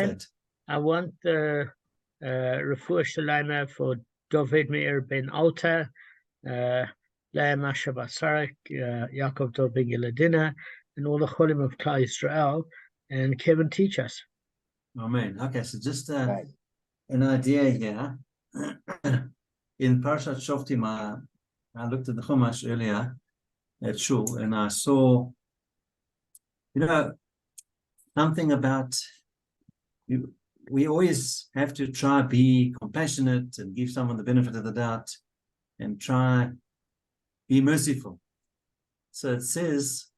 that. I want the refuah shalema for David Meir ben Alta, Leah Masha Basarik, Yaakov Dov ben Yeladina, and all the Cholim of Klal Yisrael. And Kevin, teach us. Amen. Okay, so just an idea here. In Parashat Shoftim, I looked at the Chumash earlier at Shul, and I saw, something about you. We always have to try be compassionate and give someone the benefit of the doubt and try be merciful. So it says,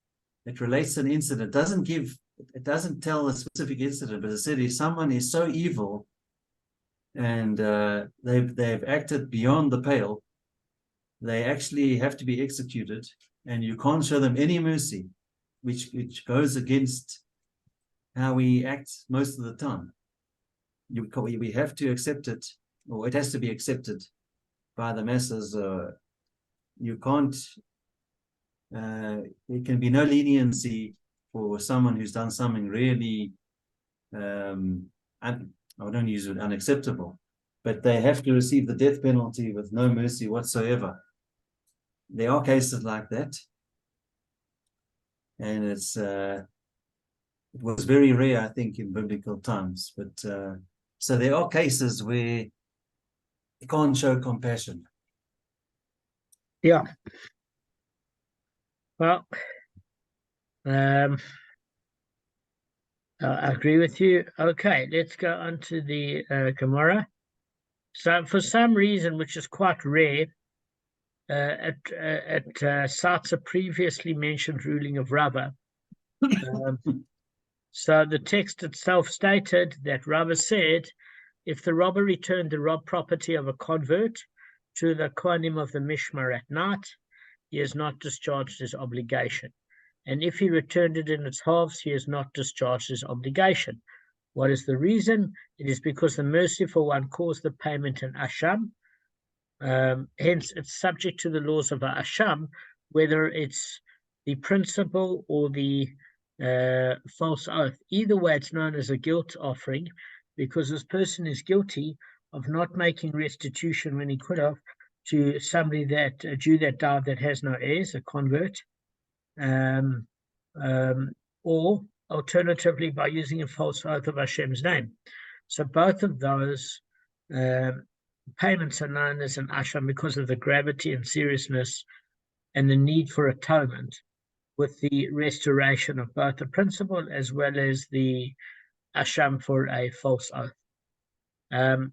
it relates to an incident. It doesn't tell a specific incident, but it said if someone is so evil and they've acted beyond the pale, they actually have to be executed, and you can't show them any mercy, which goes against how we act most of the time. We have to accept it, or it has to be accepted by the masses. You can't. There can be no leniency for someone who's done something really, I don't use it unacceptable, but they have to receive the death penalty with no mercy whatsoever. There are cases like that, and it was very rare, I think, in biblical times. But so there are cases where you can't show compassion. Yeah. Well, I agree with you. Okay, let's go on to the Gemara. So for some reason, which is quite rare, it cites a previously mentioned ruling of Rava. So the text itself stated that Rava said, if the robber returned the robbed property of a convert to the Kohanim of the Mishmar at night, he has not discharged his obligation. And if he returned it in its halves, he has not discharged his obligation. What is the reason? It is because the merciful one caused the payment in Asham. Hence, it's subject to the laws of Asham, whether it's the principle or the false oath. Either way, it's known as a guilt offering, because this person is guilty of not making restitution when he could have to somebody a Jew that died that has no heirs, a convert, or alternatively by using a false oath of Hashem's name. So both of those payments are known as an asham because of the gravity and seriousness and the need for atonement, with the restoration of both the principle as well as the asham for a false oath.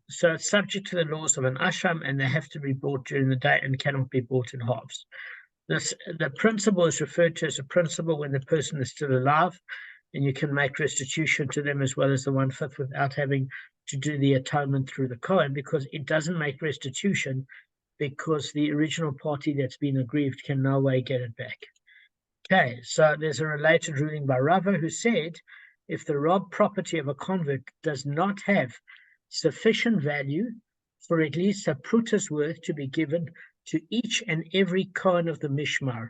So it's subject to the laws of an asham, and they have to be bought during the day and cannot be bought in halves. The principle is referred to as a principle when the person is still alive, and you can make restitution to them as well as the 1/5 without having to do the atonement through the Kohen, because it doesn't make restitution, because the original party that's been aggrieved can no way get it back. Okay, so there's a related ruling by Rava who said, if the robbed property of a convert does not have sufficient value for at least a pruta's worth to be given to each and every Kohen of the Mishmar,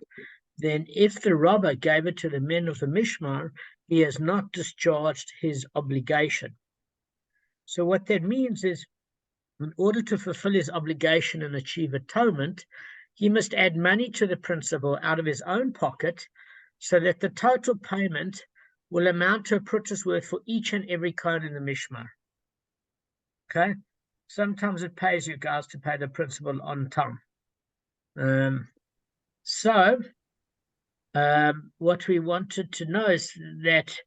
then if the robber gave it to the men of the Mishmar, he has not discharged his obligation. So what that means is, in order to fulfill his obligation and achieve atonement, he must add money to the principal out of his own pocket, so that the total payment will amount to a pruta's worth for each and every Kohen in the Mishmar. Okay? Sometimes it pays you guys to pay the principal on time. What we wanted to know is that,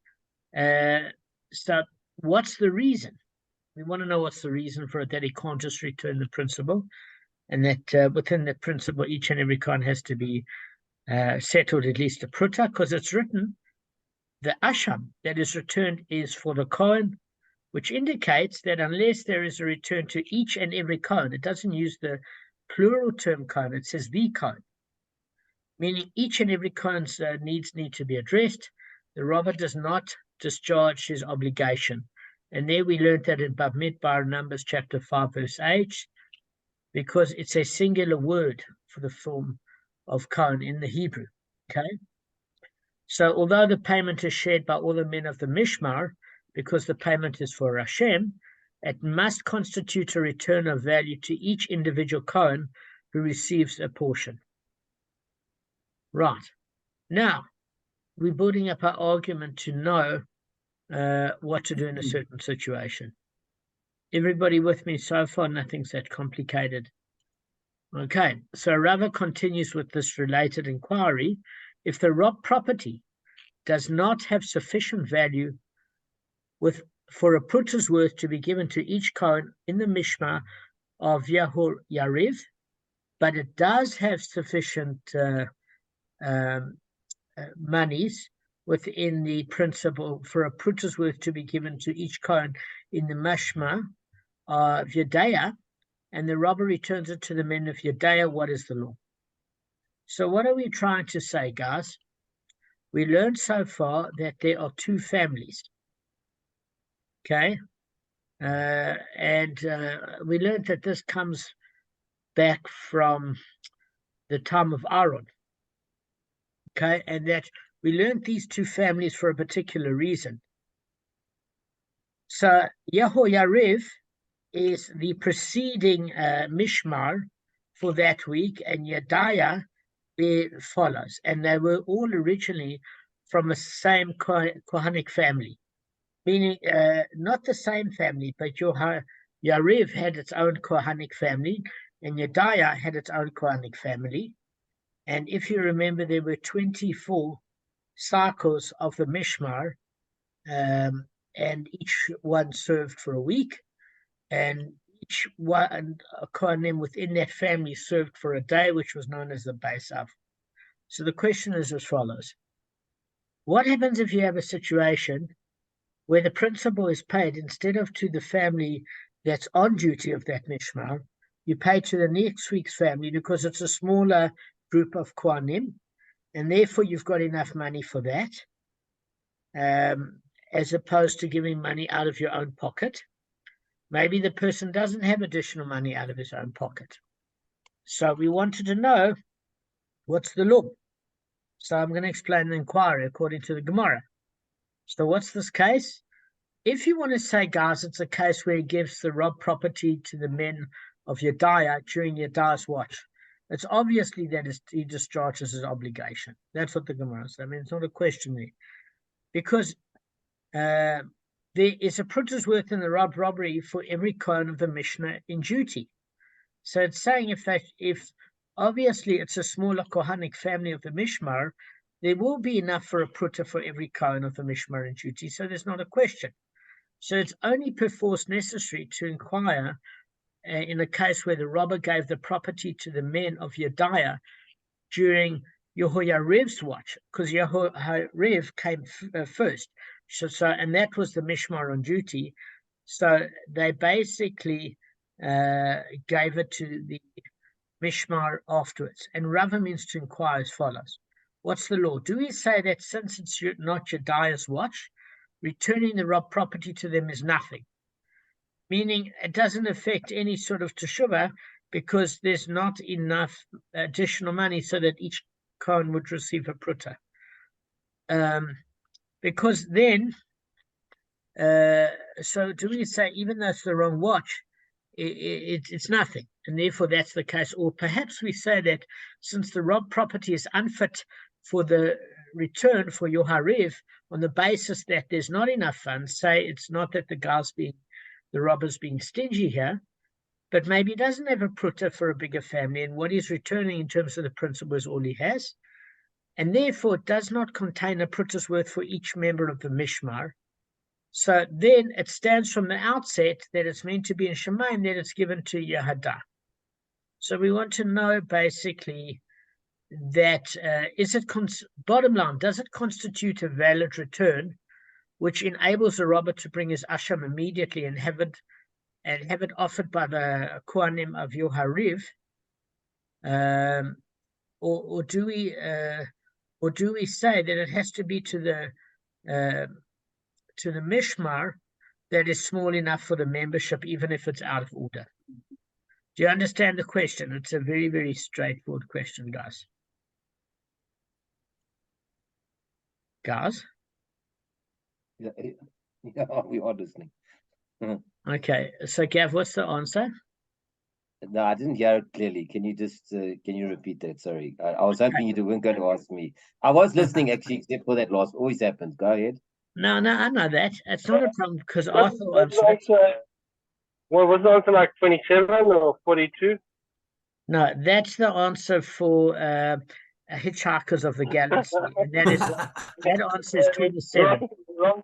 so what's the reason? We want to know what's the reason for it, that he can't just return the principal, and that within the principal, each and every Kohen has to be settled at least a pruta, because it's written, the asham that is returned is for the Kohen, which indicates that unless there is a return to each and every Kohen, it doesn't use the plural term Kohen, it says the Kohen, meaning each and every Kohen's needs need to be addressed. The robber does not discharge his obligation. And there we learned that in Bamidbar, Numbers chapter 5, verse 8, because it's a singular word for the form of Kohen in the Hebrew. Okay? So although the payment is shared by all the men of the Mishmar, because the payment is for Hashem, it must constitute a return of value to each individual Kohen who receives a portion. Right. Now, we're building up our argument to know what to do in a certain situation. Everybody with me so far? Nothing's that complicated. Okay, so Rava continues with this related inquiry. If the robbed property does not have sufficient value for a prutta's worth to be given to each Kohen in the Mishmar of Yahor Yariv, but it does have sufficient monies within the principle for a prutta's worth to be given to each Kohen in the Mishmar of Yedaya, and the robber returns it to the men of Yedaya, what is the law? So what are we trying to say, guys? We learned so far that there are two families. Okay? And we learned that this comes back from the time of Aaron. Okay? And that we learned these two families for a particular reason. So Yehoyariv is the preceding Mishmar for that week, and Yedaya it follows. And they were all originally from the same Kohanic family, meaning not the same family, but Yariv had its own Kohanic family, and Yedaya had its own Kohanic family. And if you remember, there were 24 cycles of the Mishmar, and each one served for a week, and each one Kohanim within that family served for a day, which was known as the Beis Av. So the question is as follows. What happens if you have a situation where the principal is paid, instead of to the family that's on duty of that Mishmar, you pay to the next week's family because it's a smaller group of Kohanim, and therefore you've got enough money for that, as opposed to giving money out of your own pocket. Maybe the person doesn't have additional money out of his own pocket. So we wanted to know, what's the law? So I'm going to explain the inquiry according to the Gemara. So what's this case? If you want to say, guys, it's a case where he gives the robbed property to the men of Yedaya during Yedaya's watch, it's obviously that he discharges his obligation. That's what the Gemara says. I mean, it's not a question there. Because there is a prutta's worth in the robbed robbery for every Kohen of the Mishnah in duty. So it's saying if obviously it's a smaller Kohanic family of the Mishmar, there will be enough for a prutta for every Kohen of the Mishmar in duty. So there's not a question. So it's only perforce necessary to inquire in a case where the robber gave the property to the men of Yedaya during Yehoyariv's watch, because Yehoyariv came first. So, and that was the Mishmar on duty. So they basically gave it to the Mishmar afterwards. And Rava means to inquire as follows. What's the law? Do we say that since it's not Yedaya's watch, returning the robbed property to them is nothing? Meaning it doesn't affect any sort of teshuvah because there's not enough additional money so that each Kohen would receive a prutta. Because then, so do we say even though it's the wrong watch, it's nothing, and therefore that's the case? Or perhaps we say that since the robbed property is unfit for the return for your hariv, on the basis that there's not enough funds, say it's not that the robber's being stingy here, but maybe he doesn't have a prutta for a bigger family, and what he's returning in terms of the principal is all he has, and therefore it does not contain a prutta's worth for each member of the Mishmar. So then it stands from the outset that it's meant to be in Shemaim, that it's given to Yehada. So we want to know basically that bottom line, does it constitute a valid return which enables the robber to bring his asham immediately and have it offered by the Kohanim of Yohariv, or do we say that it has to be to the Mishmar that is small enough for the membership, even if it's out of order? Do you understand the question? It's a very, very straightforward question, guys. Guys? Yeah, Yeah, we are listening. Okay, so Gav, what's the answer? No, I didn't hear it clearly. Can you just can you repeat that? Sorry, I was hoping you weren't going to ask me. I was listening actually, except for that last. Always happens. Go ahead. No, I know that. It's not a problem because What's Arthur the answered it. answer? Well, was the answer like 27 or 42? No, that's the answer for Hitchhikers of the Galaxy, and that answer is 27. Wrong,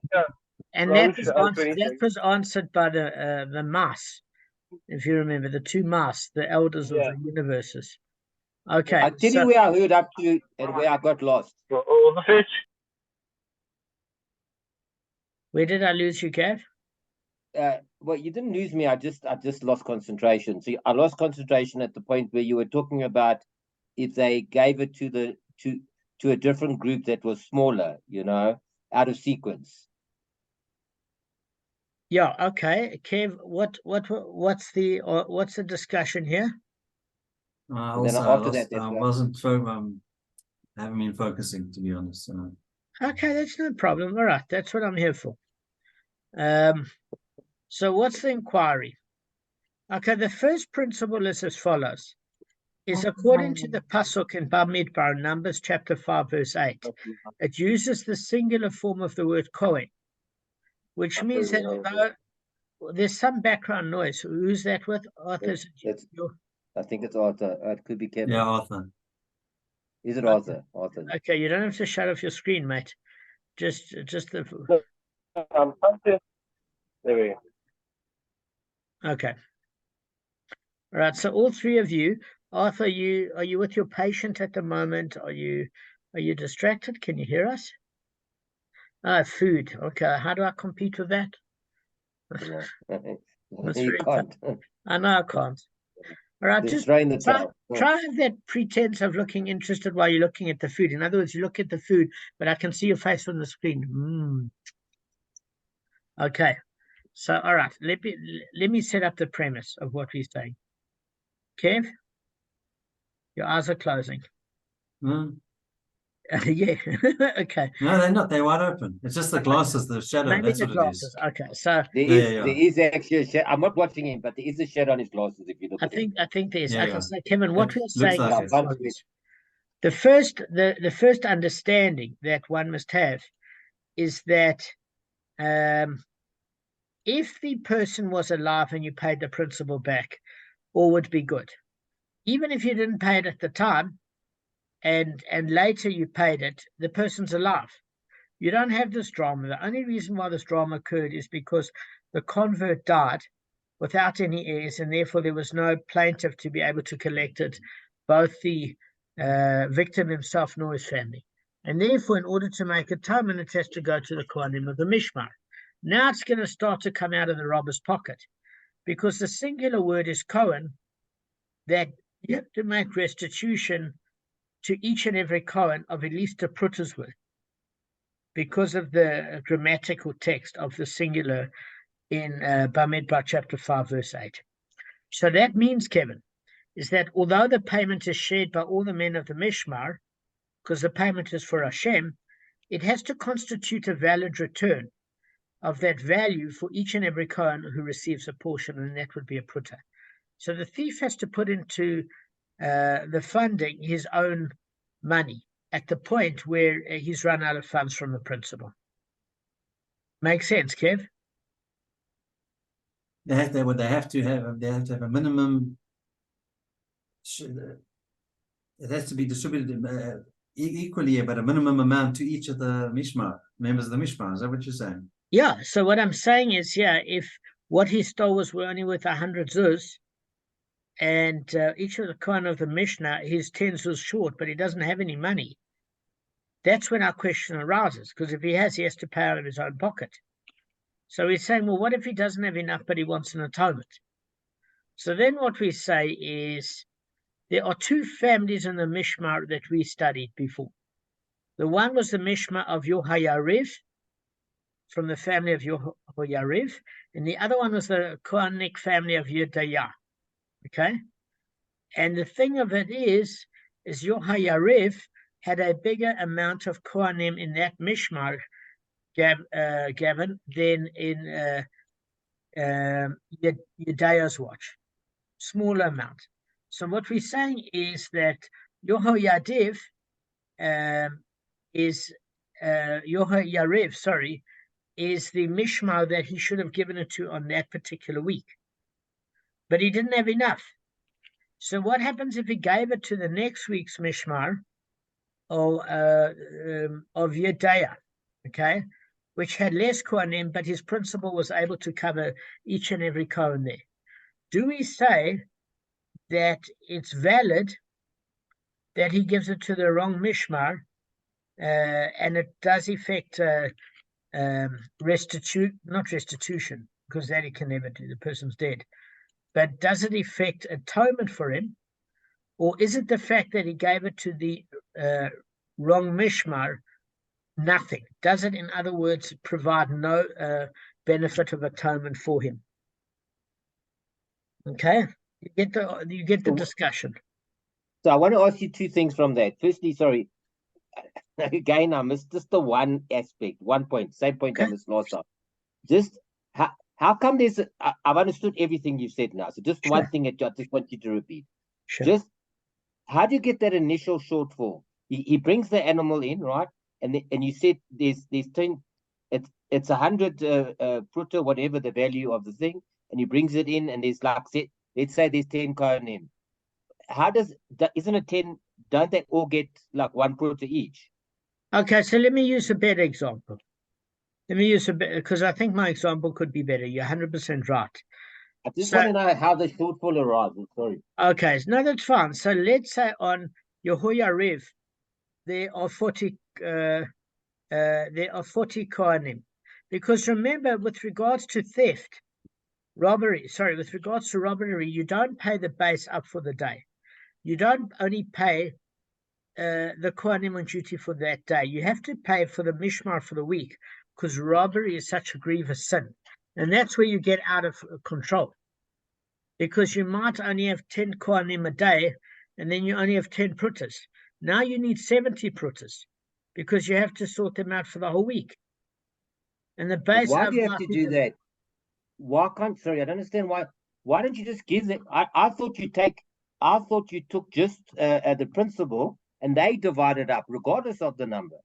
And wrong that was show, answered. That 26. was answered by the mice, if you remember, the two mice, the elders of Yeah. the universes. Okay, I'll tell so you where I heard up to and where I got lost. All the fish. where did I lose you, Gav? Well, you didn't lose me. I just lost concentration. See, I lost concentration at the point where you were talking about if they gave it to a different group that was smaller, out of sequence. Yeah, okay, Kev. What's the discussion here? And then Also, after lost, that, I wasn't I haven't been focusing, to be honest. Okay, that's no problem. All right, that's what I'm here for. So what's the inquiry? Okay, the first principle is as follows. Is according to the pasuk in Bamidbar, Numbers chapter 5, verse 8. It uses the singular form of the word Kohen, which means that although there's some background noise, who's that with? Arthur? I think it's Arthur. It could be Kevin. Yeah, Arthur. Is it Okay. Arthur? Arthur. Okay, you don't have to shut off your screen, mate. Just the. There we go. Okay. All right. So all three of you, Arthur, are you with your patient at the moment? Are you distracted? Can you hear us? Food. Okay. How do I compete with that? You can't. I know I can't. All right, just train the try have that pretense of looking interested while you're looking at the food. In other words, you look at the food, but I can see your face on the screen. Okay. So, all right, let me set up the premise of what we're saying. Kev, your eyes are closing. Yeah. Okay. No, they're not. They're wide open. It's just the glasses, the shadow. Maybe That's the what glasses. it is. Okay. So there is actually a shadow. I'm not watching him, but there is a shadow on his glasses if you look at him. I think there's. Yeah, okay. yeah. So Kevin, what we're saying like is the first understanding that one must have is that if the person was alive and you paid the principal back, all would be good. Even if you didn't pay it at the time, and later you paid it, the person's alive. You don't have this drama. The only reason why this drama occurred is because the convert died without any heirs, and therefore there was no plaintiff to be able to collect it, both the victim himself nor his family. And therefore, in order to make atonement, it has to go to the Kohanim of the Mishmar. Now it's going to start to come out of the robber's pocket, because the singular word is Kohen, that you have to make restitution to each and every Kohen of at least a pruta's worth, because of the grammatical text of the singular in Bamidbar chapter 5, verse 8. So that means, Kevin, is that although the payment is shared by all the men of the Mishmar, because the payment is for Hashem, it has to constitute a valid return of that value for each and every Kohen who receives a portion, and that would be a pruta. So the thief has to put into the funding his own money at the point where he's run out of funds from the principal. Makes sense, Kev? They have to have a minimum. It has to be distributed equally, but a minimum amount to each of the mishmar members of the mishmar. Is that what you're saying? Yeah. So what I'm saying is, yeah, if what he stole was only worth 100 zuz, and each of the Kohen of the Mishnah, his 10 zuz short, but he doesn't have any money, that's when our question arises, because if he has to pay out of his own pocket. So he's saying, well, what if he doesn't have enough, but he wants an atonement? So then what we say is, there are two families in the Mishmar that we studied before. The one was the Mishmar of Yohayariv, from the family of Yohayariv, and the other one was the Kohanic family of Yedayah. Okay? And the thing of it is Yohayariv had a bigger amount of Kohanim in that Mishmar Gavin, than in Yedaya's watch. Smaller amount. So what we're saying is that Yehoyariv is Yehoyariv, sorry, is the mishmar that he should have given it to on that particular week. But he didn't have enough. So what happens if he gave it to the next week's mishmar of Yedaya, okay, which had less kohanim, but his principal was able to cover each and every kohen there? Do we say that it's valid that he gives it to the wrong mishmar, and it does affect not restitution, because that he can never do, the person's dead, but does it affect atonement for him? Or is it the fact that he gave it to the wrong mishmar, nothing? Does it, in other words, provide no benefit of atonement for him? Okay, you get the discussion. So I want to ask you two things from that. Firstly, sorry, again, I missed just the one aspect, one point, same point I missed last time. Just how come there's I've understood everything you said now. So just one thing that I just want you to repeat. Sure. Just how do you get that initial shortfall? He brings the animal in, right? And you said there's 10, it's 100 pruta, whatever the value of the thing, and he brings it in, and there's like, let's say there's 10 kohanim. How isn't it 10? Don't they all get like 1 pruta each? Okay, so let me use a better example. Let me use a better, because I think my example could be better. You're 100% right. I just want to know how the shortfall arises. Sorry. Okay, no, that's fine. So let's say on Yehoyariv, there are 40 kohanim, because remember, with regards to robbery, you don't pay the base up for the day. You don't only pay the kohanim on duty for that day. You have to pay for the mishmar for the week, because robbery is such a grievous sin. And that's where you get out of control, because you might only have 10 kohanim a day, and then you only have 10 prutas. Now you need 70 prutas, because you have to sort them out for the whole week. And the base. Why do you have to do that? Why can't? Sorry, I don't understand why. Why don't you just give them? I thought you took just the principal, and they divided up regardless of the number.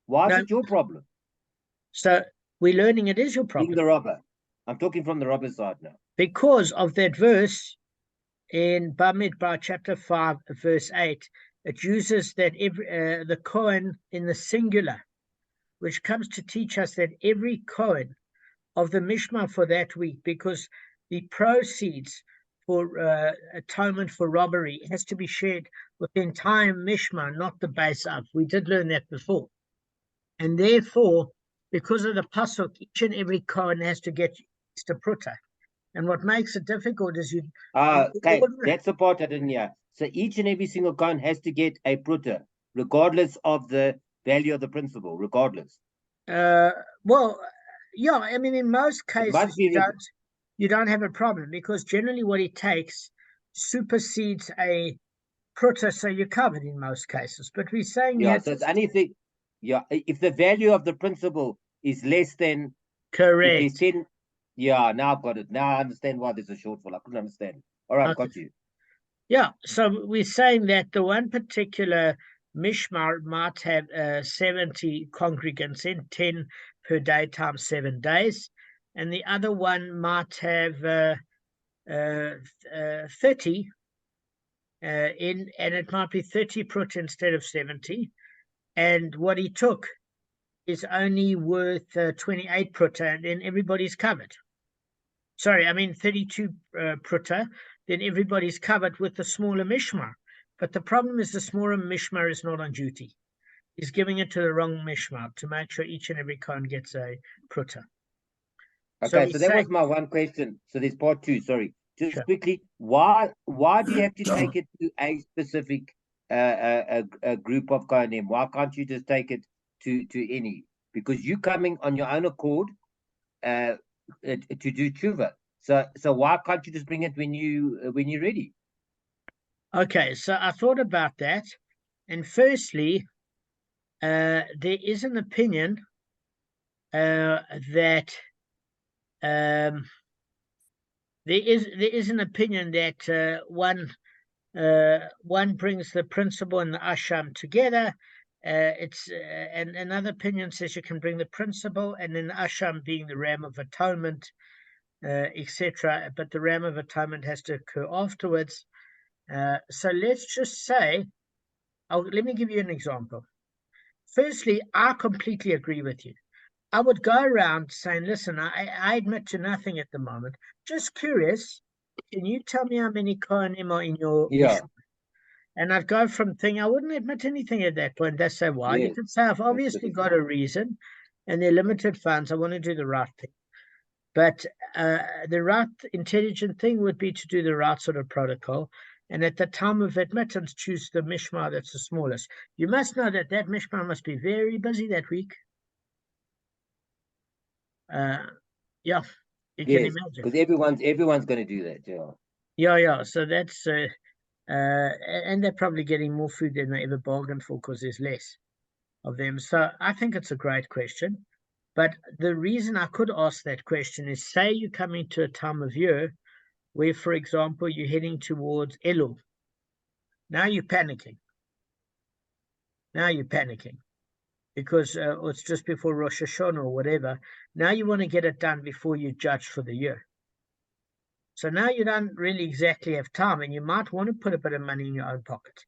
Why is it your problem? So we're learning it is your problem. Being the robber. I'm talking from the robber side now. Because of that verse in Bamidbar chapter 5, verse 8, it uses that the Kohen in the singular, which comes to teach us that every Kohen of the Mishmar for that week, because the proceeds for atonement for robbery has to be shared with the entire Mishmar, not the base up. We did learn that before. And therefore, because of the pasuk, each and every Kohen has to get the pruta. And what makes it difficult is you. Okay, that's the part I didn't hear. So each and every single Kohen has to get a pruta, regardless of the value of the principal, regardless. Well, yeah, I mean, in most cases, you don't have a problem, because generally what it takes supersedes a pruta, so you're covered in most cases. But we're saying so it's anything. Yeah, if the value of the principal is less than correct. 10, yeah, now I've got it. Now I understand why there's a shortfall. I couldn't understand. All right, got you. Yeah, so we're saying that the one particular mishmar might have 70 congregants in, 10 per day times 7 days, and the other one might have 30 in, and it might be 30 prut instead of 70. And what he took is only worth 28 pruta, and then everybody's covered. Sorry, I mean 32 pruta, then everybody's covered with the smaller mishmar. But the problem is the smaller mishmar is not on duty. He's giving it to the wrong mishmar to make sure each and every Kohen gets a pruta. Okay, so that was my one question. So there's part 2, sorry. Just quickly, why do you have to take it to a specific a group of Kohanim? Why can't you just take it to any? Because you're coming on your own accord to do tshuva. So why can't you just bring it when you're ready? Okay, so I thought about that, and firstly, there is an opinion that there is an opinion that one brings the principle and the asham together. And another opinion says you can bring the principle and then the asham being the ram of atonement, etc. But the ram of atonement has to occur afterwards. So let's just say, let me give you an example. Firstly, I completely agree with you. I would go around saying, listen, I admit to nothing at the moment. Just curious, can you tell me how many Kohanim are in your Mishmar? And I'd go from thinking I wouldn't admit anything at that point. That's say why. You could say I've obviously got a reason and they're limited funds. I want to do the right thing. But the right intelligent thing would be to do the right sort of protocol. And at the time of admittance, choose the Mishmar that's the smallest. You must know that that Mishmar must be very busy that week. Yeah, you can imagine. Because everyone's going to do that. Yeah. So that's and they're probably getting more food than they ever bargained for because there's less of them. So I think it's a great question. But the reason I could ask that question is, say you're coming to a time of year where, for example, you're heading towards Elul. Now you're panicking. Because it's just before Rosh Hashanah or whatever. Now you want to get it done before you judge for the year. So now you don't really exactly have time, and you might want to put a bit of money in your own pocket,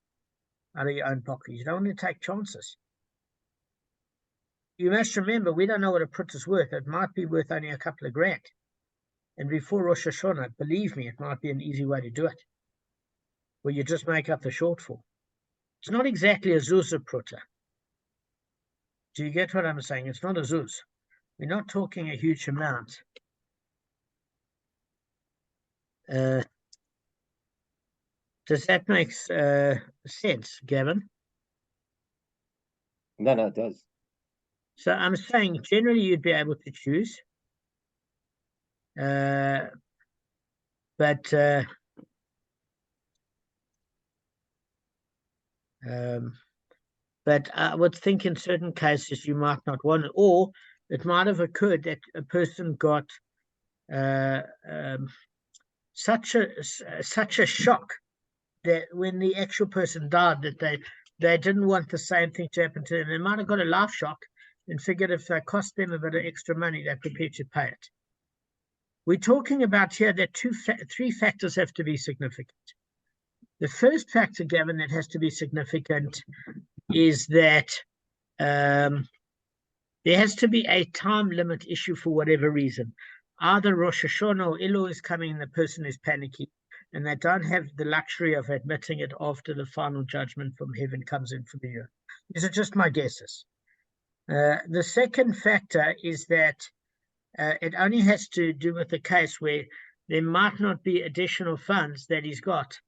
out of your own pocket. You don't want to take chances. You must remember, we don't know what a prut is worth. It might be worth only a couple of grand. And before Rosh Hashanah, believe me, it might be an easy way to do it, where you just make up the shortfall. It's not exactly a zuz of pruta. Do you get what I'm saying? It's not a zuz. We're not talking a huge amount. Does that make sense, Gavin? No, it does. So I'm saying generally you'd be able to choose. But I would think in certain cases you might not want it, or it might have occurred that a person got such a shock that when the actual person died, that they didn't want the same thing to happen to them. They might have got a life shock and figured if they cost them a bit of extra money, they're prepared to pay it. We're talking about here that three factors have to be significant. The first factor, Gavin, that has to be significant is that there has to be a time limit issue for whatever reason. Either Rosh Hashanah or Elul is coming and the person is panicking, and they don't have the luxury of admitting it after the final judgment from heaven comes in for the year. These are just my guesses. The second factor is that it only has to do with the case where there might not be additional funds that he's got,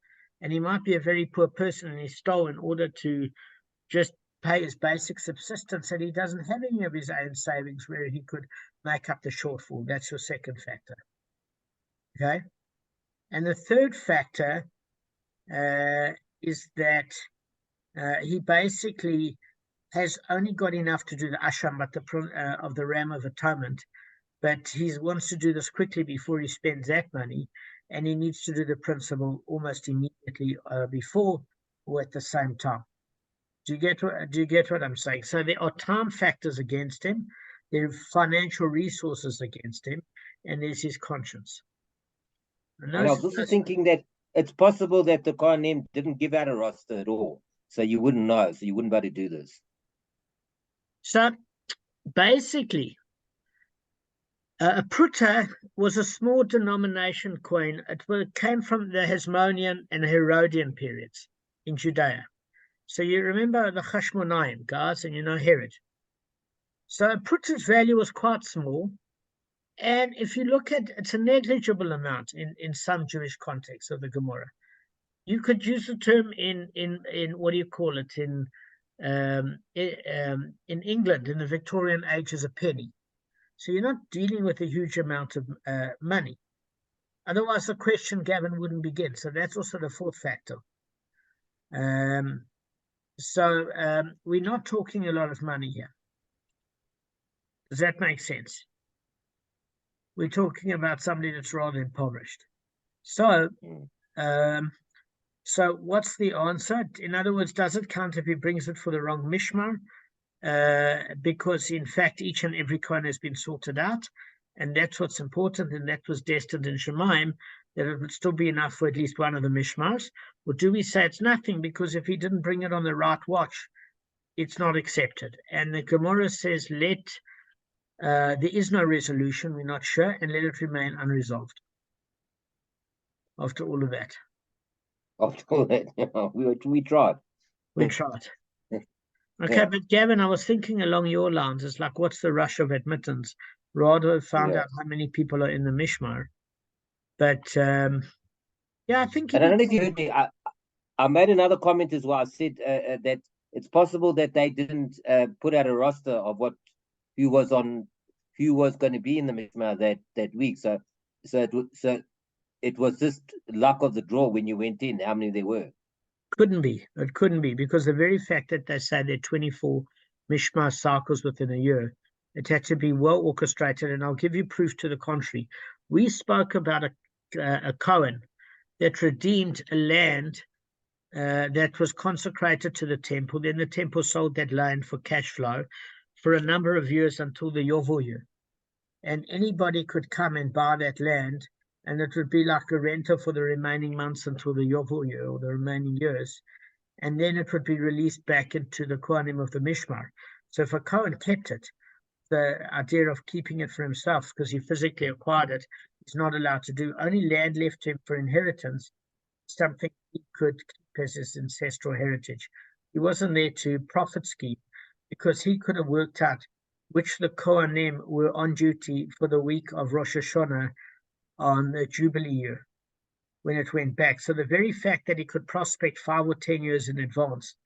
and he might be a very poor person and he stole in order to just pay his basic subsistence, and he doesn't have any of his own savings where he could make up the shortfall. That's your second factor. Okay? And the third factor is that he basically has only got enough to do the asham of the ram of atonement, but he wants to do this quickly before he spends that money, and he needs to do the principle almost immediately before or at the same time. Do you get what I'm saying? So there are time factors against him, there are financial resources against him, and there's his conscience. And I was also thinking that it's possible that the Kohanim didn't give out a roster at all, so you wouldn't know, so you wouldn't be able to do this. So basically, a pruta was a small denomination coin. It came from the Hasmonean and Herodian periods in Judea. So you remember the Hashmonaim, guys, and you know Herod. So a pruta's value was quite small. And if you look at, it's a negligible amount in some Jewish contexts of the Gemara. You could use the term in what do you call it, in England in the Victorian age as a penny. So you're not dealing with a huge amount of money. Otherwise, the question, Gavin, wouldn't begin. So that's also the fourth factor. So we're not talking a lot of money here. Does that make sense? We're talking about somebody that's rather impoverished. So, so what's the answer? In other words, does it count if he brings it for the wrong mishmar? Because in fact, each and every coin has been sorted out, and that's what's important, and that was destined in Shemaim, that it would still be enough for at least one of the mishmars. Or do we say it's nothing because if he didn't bring it on the right watch, it's not accepted? And the Gemara says, there is no resolution, we're not sure, and let it remain unresolved. After all of that. After all that, we tried. We tried. Okay, Yeah. but Gavin, I was thinking along your lines. It's like, what's the rush of admittance? Rather found out how many people are in the mishmar. But yeah, I think. And I don't know if you heard me. I made another comment as well. I said that it's possible that they didn't put out a roster of who was going to be in the mishmar that week. So it was just luck of the draw when you went in. How many there were? Couldn't be. It couldn't be, because the very fact that they say there are 24 mishmar cycles within a year, it had to be well orchestrated. And I'll give you proof to the contrary. We spoke about a Cohen that redeemed a land that was consecrated to the temple. Then the temple sold that land for cash flow for a number of years until the Yovel year. And anybody could come and buy that land, and it would be like a rental for the remaining months until the Yovel year, or the remaining years. And then it would be released back into the Kohanim of the Mishmar. So if a Kohen kept it, the idea of keeping it for himself, because he physically acquired it, he's not allowed to do. Only land left to him for inheritance, something he could keep as his ancestral heritage. He wasn't there to profit scheme, because he could have worked out which the Kohanim were on duty for the week of Rosh Hashanah on the Jubilee year when it went back. So the very fact that he could prospect 5 or 10 years in advance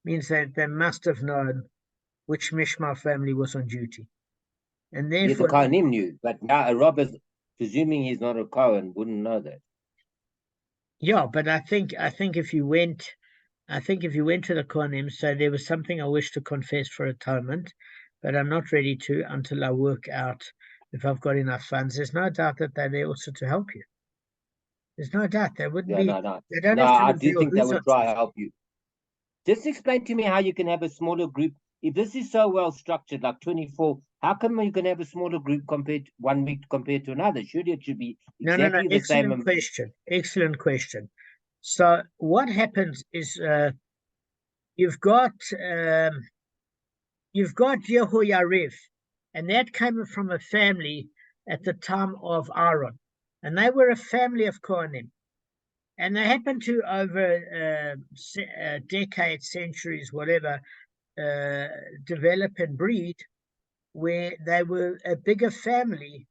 means that they must have known which Mishmar family was on duty. And therefore, the Kohanim knew, but now a robber, presuming he's not a Kohen, wouldn't know that. Yeah, but I think if you went to the Kohanim, so there was something I wish to confess for atonement, but I'm not ready to until I work out if I've got enough funds. There's no doubt that they're there also to help you. There's no doubt they wouldn't be. No. They don't No, have to I do think they would try to to help you. Just explain to me how you can have a smaller group. If this is so well structured, like 24, how come you can have a smaller group compared 1 week compared to another? Surely it should be exactly the same. Excellent question. So what happens is you've got Yehoyariv, and that came from a family at the time of Aaron, and they were a family of Kohanim, and they happened to over decades, centuries, whatever, develop and breed where they were a bigger family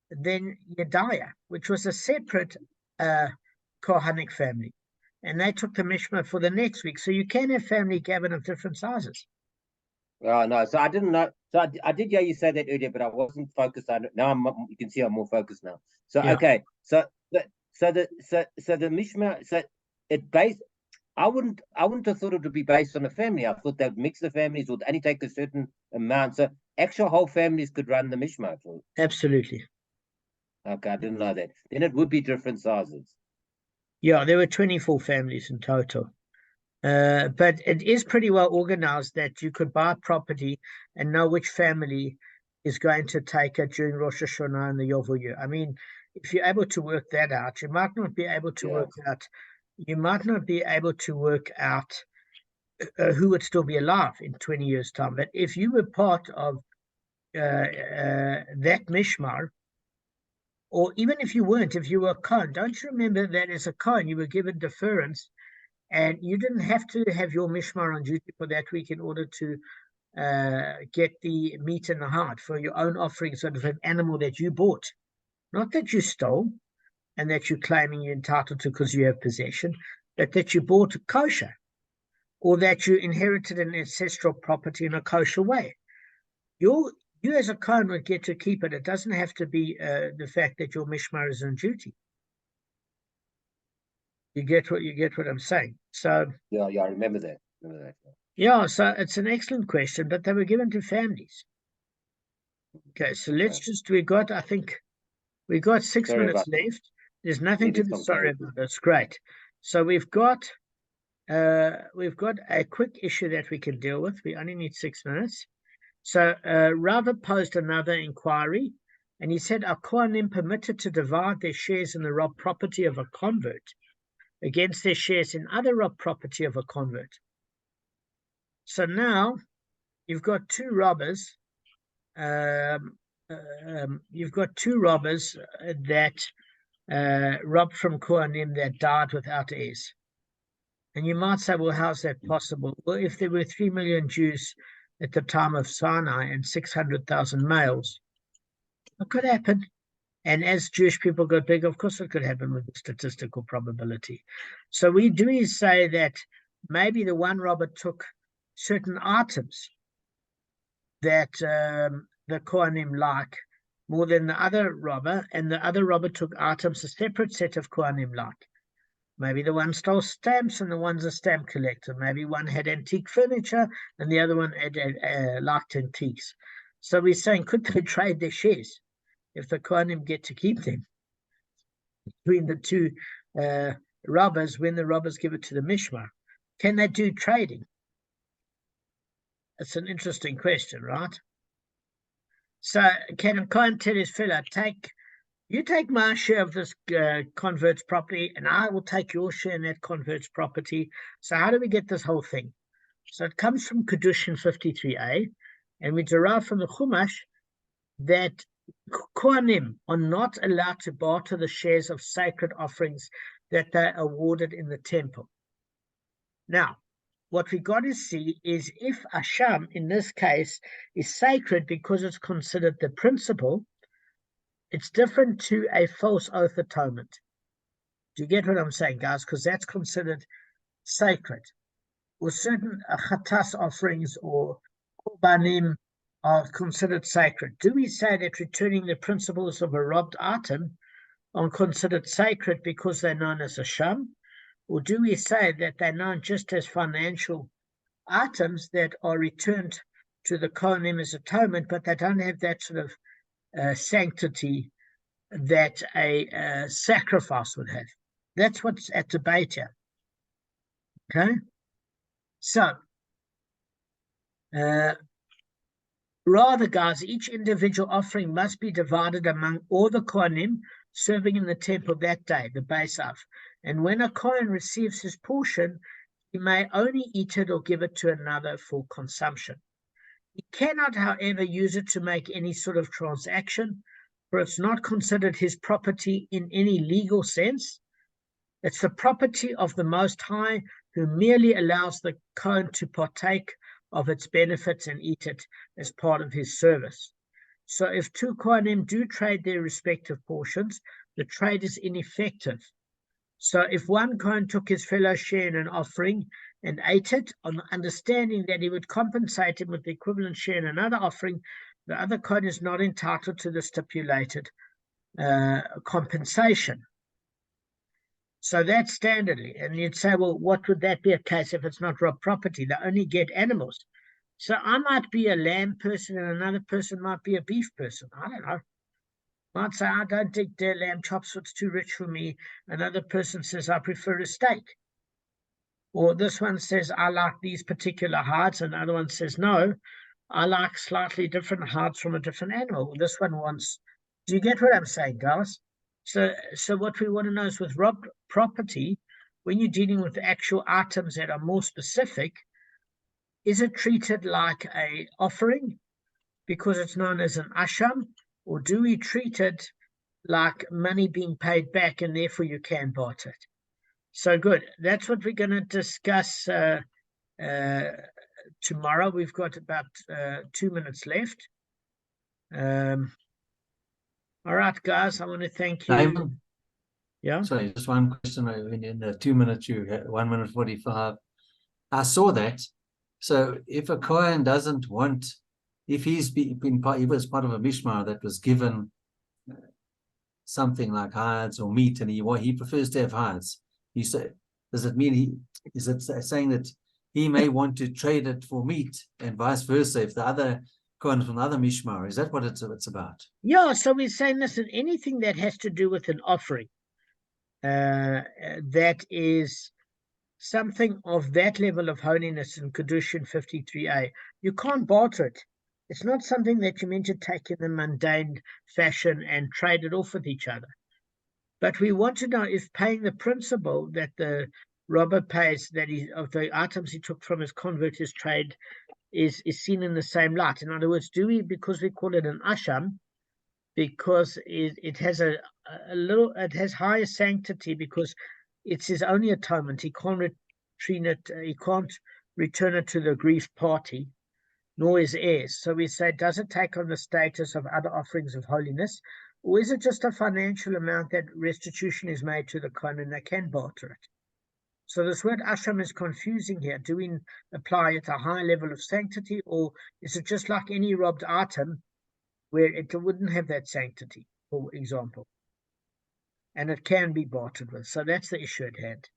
than Yediah, which was a separate Kohanic family. And they took the Mishmar for the next week. So you can have family, Gavin, of different sizes. Oh, no. So I didn't know. So I did hear you say that earlier, but I wasn't focused on it. Now you can see I'm more focused now. So, yeah. Okay. So the Mishmar, so it based, I wouldn't have thought it would be based on a family. I thought they'd mix the families, would only take a certain amount. So actual whole families could run the Mishmar. Absolutely. Okay, I didn't know that. Then it would be different sizes. Yeah, there were 24 families in total. But it is pretty well organized that you could buy property and know which family is going to take it during Rosh Hashanah and the Yovel year. I mean, if you're able to work that out, you might not be able to work out. You might not be able to work out who would still be alive in 20 years' time. But if you were part of that Mishmar, or even if you weren't, if you were a Kohen, don't you remember that as a Kohen you were given deference, and you didn't have to have your Mishmar on duty for that week in order to get the meat and the heart for your own offering, sort of an animal that you bought, not that you stole and that you're claiming you're entitled to because you have possession, but that you bought kosher, or that you inherited an ancestral property in a kosher way. You as a Kohen would get to keep it. It doesn't have to be the fact that your Mishmar is on duty. You get what I'm saying. So yeah, I remember that. Yeah, so it's an excellent question, but they were given to families. Okay, so let's just, I think we got 6 Sorry minutes about that. left. There's nothing to Needed be some sorry time. about. That's great. So we've got a quick issue that we can deal with. We only need 6 minutes. So Rava posed another inquiry, and he said, are Kohanim permitted to divide their shares in the robbed property of a convert against their shares in other robbed property of a convert? So now you've got two robbers. You've got two robbers that robbed from Kohanim that died without heirs. And you might say, well, how's that possible? Well, if there were 3 million Jews at the time of Sinai and 600,000 males, it could happen. And as Jewish people got big, of course it could happen with statistical probability. So we do say that maybe the one robber took certain items that the Kohanim like more than the other robber, and the other robber took items a separate set of Kohanim like. Maybe the one stole stamps and the one's a stamp collector. Maybe one had antique furniture and the other one had liked antiques. So we're saying, could they trade their shares if the Kohanim get to keep them between the two robbers when the robbers give it to the Mishmar? Can they do trading? It's an interesting question, right? So can a Kohen tell his fellow, you take my share of this convert's property, and I will take your share in that convert's property. So how do we get this whole thing? So it comes from Kedushin 53a, and we derive from the Chumash that Kohanim are not allowed to barter the shares of sacred offerings that they awarded in the temple. Now, what we got to see is if Asham, in this case, is sacred because it's considered the principal, it's different to a false oath atonement. Do you get what I'm saying, guys? Because that's considered sacred. Or certain chatas offerings or korbanim are considered sacred. Do we say that returning the principles of a robbed item are considered sacred because they're known as a sham? Or do we say that they're known just as financial items that are returned to the Kohanim as atonement, but they don't have that sort of sanctity that a sacrifice would have? That's what's at debate here. Okay? So, rather, guys, each individual offering must be divided among all the Kohanim serving in the temple that day, the base of. And when a Kohen receives his portion, he may only eat it or give it to another for consumption. He cannot, however, use it to make any sort of transaction, for it's not considered his property in any legal sense. It's the property of the Most High, who merely allows the Kohen to partake of its benefits and eat it as part of his service. So if two Kohanim do trade their respective portions, the trade is ineffective. So if one Kohen took his fellow share in an offering and ate it, on the understanding that he would compensate him with the equivalent share in another offering, the other Kohen is not entitled to the stipulated compensation. So that's standardly. And you'd say, well, what would that be a case if it's not robbed property? They only get animals. So I might be a lamb person and another person might be a beef person. I don't know. Might say, I don't dig their lamb chops, so it's too rich for me. Another person says, I prefer a steak. Or this one says, I like these particular hides. And the other one says, no, I like slightly different hides from a different animal. This one wants, do you get what I'm saying, guys? So what we want to know is with robbed property, when you're dealing with actual items that are more specific, is it treated like a offering because it's known as an asham, or do we treat it like money being paid back and therefore you can barter it? So good. That's what we're going to discuss tomorrow. We've got about 2 minutes left. All right, guys, I want to thank you. Damon? Yeah. Sorry, just one question. In the 2 minutes, you had 1 minute 45. I saw that. So if a Kohen doesn't want, if he was part of a mishmar that was given something like hides or meat, and he prefers to have hides, does it mean saying that he may want to trade it for meat and vice versa? If the other Kohen from the other Mishmar. Is that what it's about? Yeah, so we're saying, listen, anything that has to do with an offering, that is something of that level of holiness in Kedushin 53a, you can't barter it. It's not something that you're meant to take in a mundane fashion and trade it off with each other. But we want to know if paying the principal that the robber pays, that he, of the items he took from his convert, his trade, is seen in the same light. In other words, do we, because we call it an asham, because it has a little, it has higher sanctity because it's his only atonement. He can't return it to the aggrieved party, nor his heirs. So we say, does it take on the status of other offerings of holiness, or is it just a financial amount that restitution is made to the Kohen and they can barter it? So this word asham is confusing here. Do we apply it a high level of sanctity, or is it just like any robbed item where it wouldn't have that sanctity, for example, and it can be bartered with? So that's the issue at hand.